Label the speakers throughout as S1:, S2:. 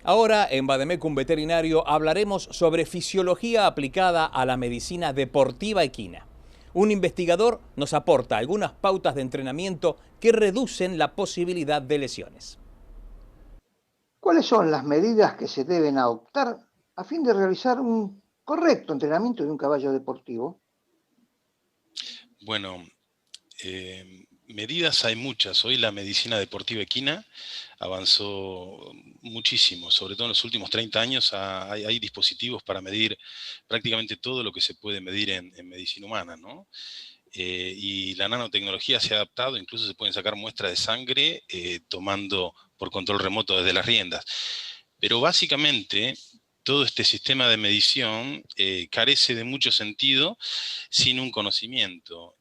S1: Ahora, en Bademecum Veterinario, hablaremos sobre fisiología aplicada a la medicina deportiva equina. Un investigador nos aporta algunas pautas de entrenamiento que reducen la posibilidad de lesiones.
S2: ¿Cuáles son las medidas que se deben adoptar a fin de realizar un correcto entrenamiento de un caballo deportivo?
S3: Bueno, medidas hay muchas. Hoy la medicina deportiva equina avanzó muchísimo, sobre todo en los últimos 30 años hay dispositivos para medir prácticamente todo lo que se puede medir en medicina humana, ¿no? Y la nanotecnología se ha adaptado, incluso se pueden sacar muestras de sangre tomando por control remoto desde las riendas. Pero básicamente todo este sistema de medición carece de mucho sentido sin un conocimiento.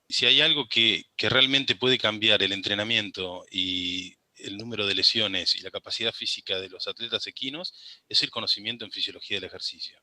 S3: Si hay algo que realmente puede cambiar el entrenamiento y el número de lesiones y la capacidad física de los atletas equinos, es el conocimiento en fisiología del ejercicio.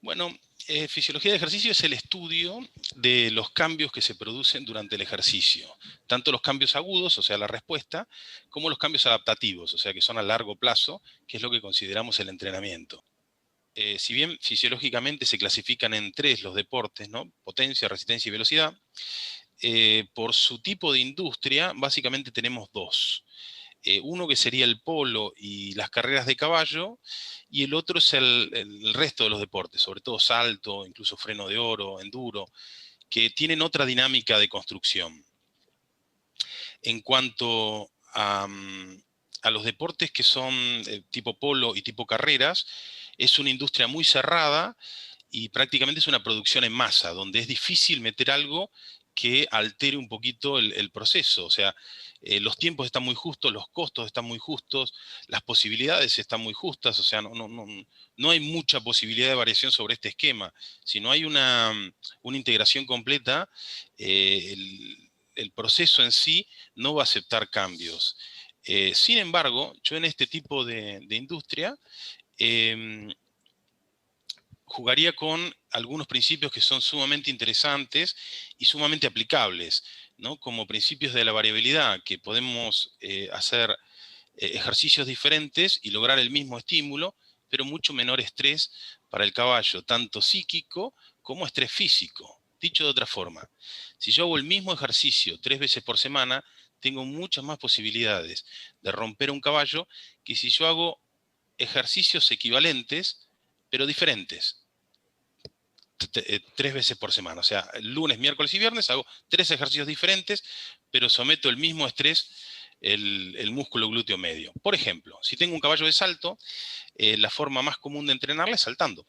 S3: Bueno, fisiología del ejercicio es el estudio de los cambios que se producen durante el ejercicio. Tanto los cambios agudos, o sea, la respuesta, como los cambios adaptativos, o sea, que son a largo plazo, que es lo que consideramos el entrenamiento. Si bien fisiológicamente se clasifican en tres los deportes, ¿no? Potencia, resistencia y velocidad, por su tipo de industria, básicamente tenemos dos. Uno que sería el polo y las carreras de caballo, y el otro es el resto de los deportes, sobre todo salto, incluso freno de oro, enduro, que tienen otra dinámica de construcción. En cuanto a los deportes que son tipo polo y tipo carreras, es una industria muy cerrada y prácticamente es una producción en masa, donde es difícil meter algo que altere un poquito el proceso. O sea, los tiempos están muy justos, los costos están muy justos, las posibilidades están muy justas, o sea, no hay mucha posibilidad de variación sobre este esquema. Si no hay una integración completa, el proceso en sí no va a aceptar cambios. Sin embargo, yo en este tipo de industria jugaría con algunos principios que son sumamente interesantes y sumamente aplicables, ¿no? Como principios de la variabilidad, que podemos hacer ejercicios diferentes y lograr el mismo estímulo, pero mucho menor estrés para el caballo, tanto psíquico como estrés físico. Dicho de otra forma, si yo hago el mismo ejercicio 3 veces por semana, tengo muchas más posibilidades de romper un caballo que si yo hago ejercicios equivalentes, pero diferentes. 3 veces por semana. O sea, lunes, miércoles y viernes hago 3 ejercicios diferentes, pero someto el mismo estrés el músculo glúteo medio. Por ejemplo, si tengo un caballo de salto, la forma más común de entrenarla es saltando.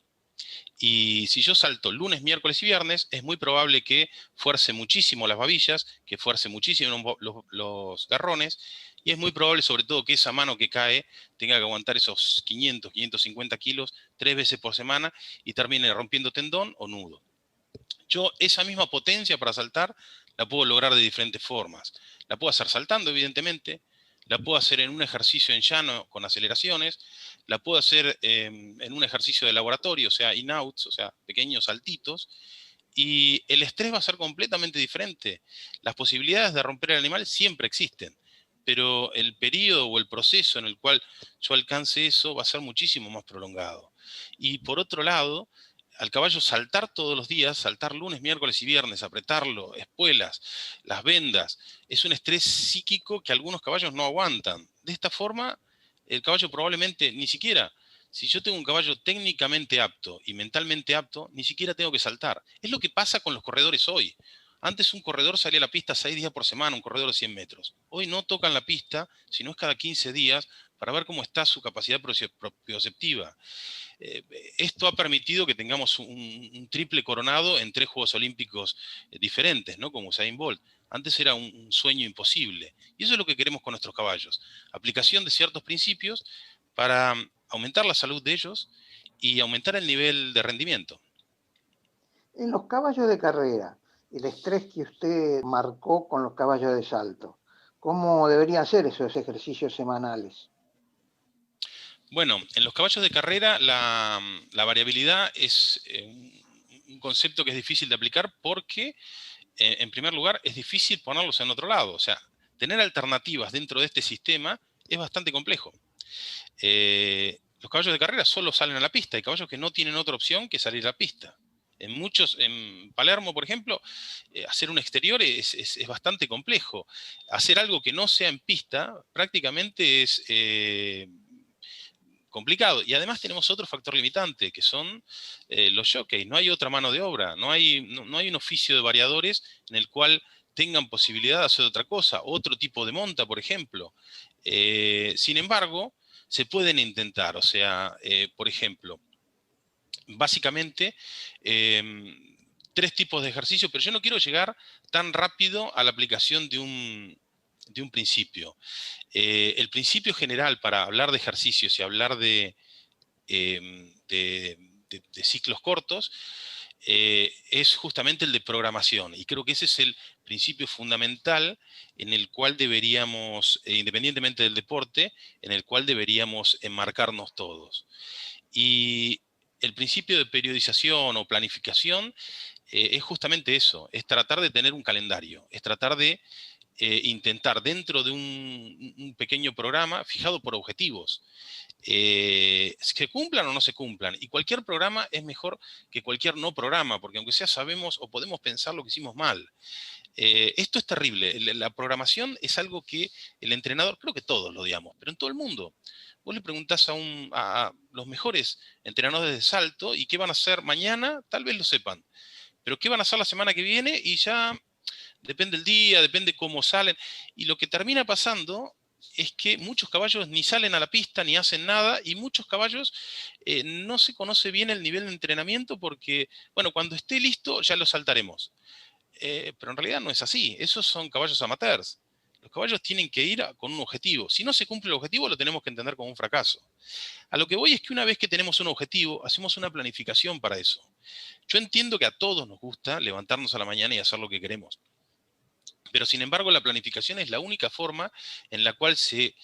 S3: Y si yo salto lunes, miércoles y viernes, es muy probable que fuerce muchísimo las babillas, que fuerce muchísimo los garrones, y es muy probable sobre todo que esa mano que cae tenga que aguantar esos 500, 550 kilos 3 veces por semana y termine rompiendo tendón o nudo. Yo esa misma potencia para saltar la puedo lograr de diferentes formas. La puedo hacer saltando, evidentemente, la puedo hacer en un ejercicio en llano con aceleraciones, la puedo hacer en un ejercicio de laboratorio, o sea, in-outs, o sea, pequeños saltitos, y el estrés va a ser completamente diferente. Las posibilidades de romper el animal siempre existen, pero el periodo o el proceso en el cual yo alcance eso va a ser muchísimo más prolongado. Y por otro lado, al caballo saltar todos los días, saltar lunes, miércoles y viernes, apretarlo, espuelas, las vendas, es un estrés psíquico que algunos caballos no aguantan. De esta forma, el caballo probablemente ni siquiera, si yo tengo un caballo técnicamente apto y mentalmente apto, ni siquiera tengo que saltar. Es lo que pasa con los corredores hoy. Antes un corredor salía a la pista 6 días por semana, un corredor de 100 metros. Hoy no tocan la pista, sino es cada 15 días para ver cómo está su capacidad propioceptiva. Eh, Esto ha permitido que tengamos un triple coronado en 3 Juegos Olímpicos diferentes, ¿no? Como Usain Bolt. Antes era un sueño imposible. Y eso es lo que queremos con nuestros caballos. Aplicación de ciertos principios para aumentar la salud de ellos y aumentar el nivel de rendimiento.
S2: En los caballos de carrera, el estrés que usted marcó con los caballos de salto, ¿cómo deberían ser esos ejercicios semanales?
S3: Bueno, en los caballos de carrera la variabilidad es un concepto que es difícil de aplicar porque, en primer lugar, es difícil ponerlos en otro lado. O sea, tener alternativas dentro de este sistema es bastante complejo. Los caballos de carrera solo salen a la pista, hay caballos que no tienen otra opción que salir a la pista. En Palermo, por ejemplo, hacer un exterior es bastante complejo. Hacer algo que no sea en pista prácticamente es complicado. Y además tenemos otro factor limitante, que son los jockeys. No hay otra mano de obra, no hay un oficio de variadores en el cual tengan posibilidad de hacer otra cosa, otro tipo de monta, por ejemplo. Sin embargo, se pueden intentar, o sea, por ejemplo, básicamente 3 tipos de ejercicios, pero yo no quiero llegar tan rápido a la aplicación de un principio. El principio general para hablar de ejercicios y hablar de ciclos cortos es justamente el de programación. Y creo que ese es el principio fundamental en el cual deberíamos, independientemente del deporte, en el cual deberíamos enmarcarnos todos. Y el principio de periodización o planificación es justamente eso, es tratar de tener un calendario, es tratar de intentar dentro de un pequeño programa fijado por objetivos, se cumplan o no se cumplan. Y cualquier programa es mejor que cualquier no programa, porque aunque sea sabemos o podemos pensar lo que hicimos mal. Esto es terrible. La programación es algo que el entrenador, creo que todos lo odiamos, pero en todo el mundo. Vos le preguntás a los mejores entrenadores de salto y qué van a hacer mañana, tal vez lo sepan. Pero qué van a hacer la semana que viene y ya depende el día, depende cómo salen. Y lo que termina pasando es que muchos caballos ni salen a la pista ni hacen nada y muchos caballos no se conoce bien el nivel de entrenamiento porque, bueno, cuando esté listo ya lo saltaremos. Pero en realidad no es así, esos son caballos amateurs. Los caballos tienen que ir con un objetivo. Si no se cumple el objetivo, lo tenemos que entender como un fracaso. A lo que voy es que una vez que tenemos un objetivo, hacemos una planificación para eso. Yo entiendo que a todos nos gusta levantarnos a la mañana y hacer lo que queremos. Pero sin embargo, la planificación es la única forma en la cual se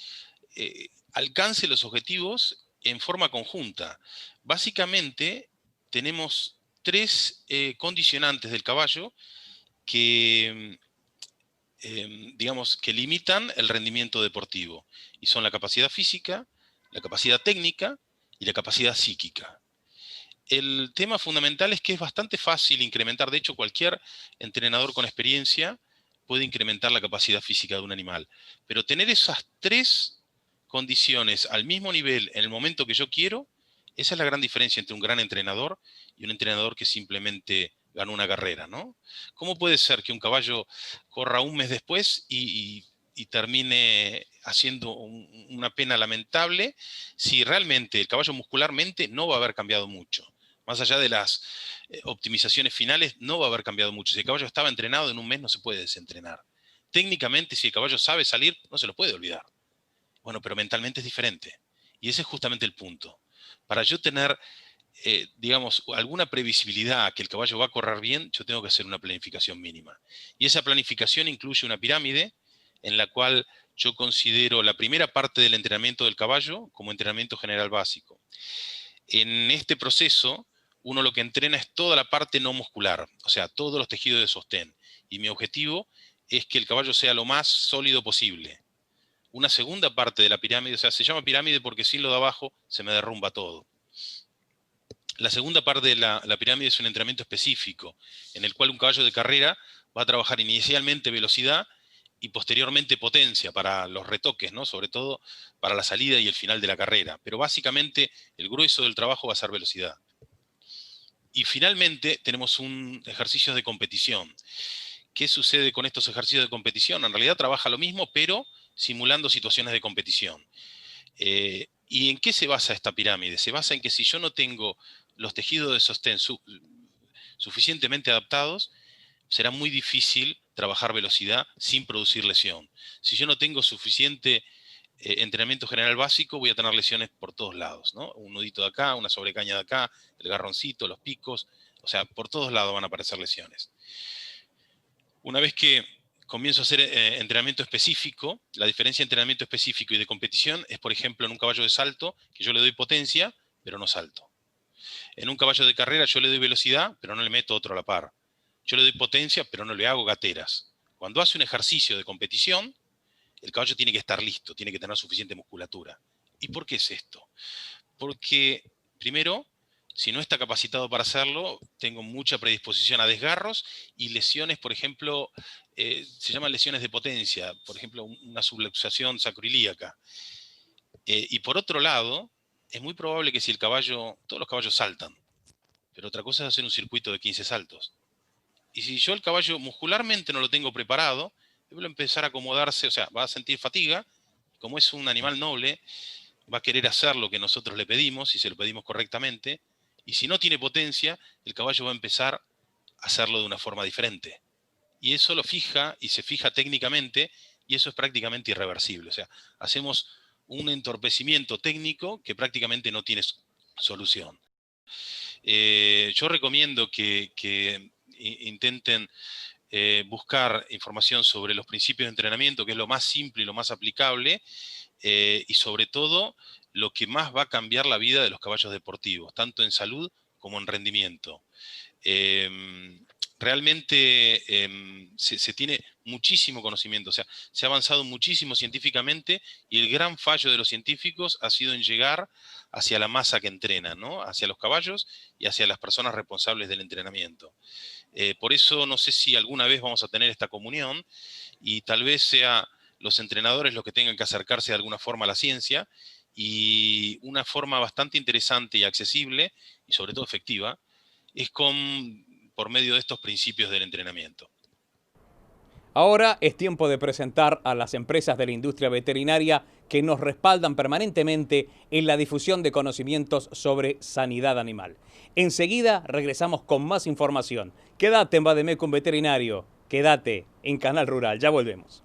S3: alcance los objetivos en forma conjunta. Básicamente, tenemos 3 condicionantes del caballo que, digamos, que limitan el rendimiento deportivo. Y son la capacidad física, la capacidad técnica y la capacidad psíquica. El tema fundamental es que es bastante fácil incrementar, de hecho cualquier entrenador con experiencia puede incrementar la capacidad física de un animal, pero tener esas 3 condiciones al mismo nivel en el momento que yo quiero, esa es la gran diferencia entre un gran entrenador y un entrenador que simplemente ganó una carrera, ¿no? ¿Cómo puede ser que un caballo corra un mes después y termine haciendo una pena lamentable si realmente el caballo muscularmente no va a haber cambiado mucho? Más allá de las optimizaciones finales, no va a haber cambiado mucho. Si el caballo estaba entrenado en un mes, no se puede desentrenar. Técnicamente, si el caballo sabe salir, no se lo puede olvidar. Bueno, pero mentalmente es diferente. Y ese es justamente el punto. Para yo tener, digamos, alguna previsibilidad a que el caballo va a correr bien, yo tengo que hacer una planificación mínima. Y esa planificación incluye una pirámide en la cual yo considero la primera parte del entrenamiento del caballo como entrenamiento general básico. En este proceso, uno lo que entrena es toda la parte no muscular, o sea, todos los tejidos de sostén. Y mi objetivo es que el caballo sea lo más sólido posible. Una segunda parte de la pirámide, o sea, se llama pirámide porque sin lo de abajo se me derrumba todo. La segunda parte de la pirámide es un entrenamiento específico, en el cual un caballo de carrera va a trabajar inicialmente velocidad y posteriormente potencia para los retoques, ¿no? Sobre todo para la salida y el final de la carrera. Pero básicamente el grueso del trabajo va a ser velocidad. Y finalmente tenemos un ejercicio de competición. ¿Qué sucede con estos ejercicios de competición? En realidad trabaja lo mismo, pero simulando situaciones de competición. ¿Y en qué se basa esta pirámide? Se basa en que si yo no tengo los tejidos de sostén suficientemente adaptados, será muy difícil trabajar velocidad sin producir lesión. Si yo no tengo suficiente entrenamiento general básico, voy a tener lesiones por todos lados, ¿no? Un nudito de acá, una sobrecaña de acá, el garroncito, los picos, o sea, por todos lados van a aparecer lesiones. Una vez que comienzo a hacer entrenamiento específico, la diferencia entre entrenamiento específico y de competición es, por ejemplo, en un caballo de salto, que yo le doy potencia, pero no salto. En un caballo de carrera yo le doy velocidad, pero no le meto otro a la par. Yo le doy potencia, pero no le hago gateras. Cuando hace un ejercicio de competición, el caballo tiene que estar listo, tiene que tener suficiente musculatura. ¿Y por qué es esto? Porque, primero, si no está capacitado para hacerlo, tengo mucha predisposición a desgarros y lesiones, por ejemplo, se llaman lesiones de potencia, por ejemplo, una subluxación sacroiliaca. Y por otro lado, es muy probable que si el caballo, todos los caballos saltan, pero otra cosa es hacer un circuito de 15 saltos. Y si yo el caballo muscularmente no lo tengo preparado, va a empezar a acomodarse, o sea, va a sentir fatiga, como es un animal noble, va a querer hacer lo que nosotros le pedimos, si se lo pedimos correctamente, y si no tiene potencia, el caballo va a empezar a hacerlo de una forma diferente. Y eso lo fija y se fija técnicamente, y eso es prácticamente irreversible. O sea, hacemos un entorpecimiento técnico que prácticamente no tiene solución. Yo recomiendo que intenten buscar información sobre los principios de entrenamiento, que es lo más simple y lo más aplicable, y sobre todo lo que más va a cambiar la vida de los caballos deportivos, tanto en salud como en rendimiento. Realmente se tiene muchísimo conocimiento, o sea, se ha avanzado muchísimo científicamente y el gran fallo de los científicos ha sido en llegar hacia la masa que entrena, ¿no? Hacia los caballos y hacia las personas responsables del entrenamiento. Por eso no sé si alguna vez vamos a tener esta comunión y tal vez sea los entrenadores los que tengan que acercarse de alguna forma a la ciencia, y una forma bastante interesante y accesible y sobre todo efectiva es por medio de estos principios del entrenamiento.
S1: Ahora es tiempo de presentar a las empresas de la industria veterinaria que nos respaldan permanentemente en la difusión de conocimientos sobre sanidad animal. Enseguida regresamos con más información. Quédate en Vademecum Veterinario, quédate en Canal Rural, ya volvemos.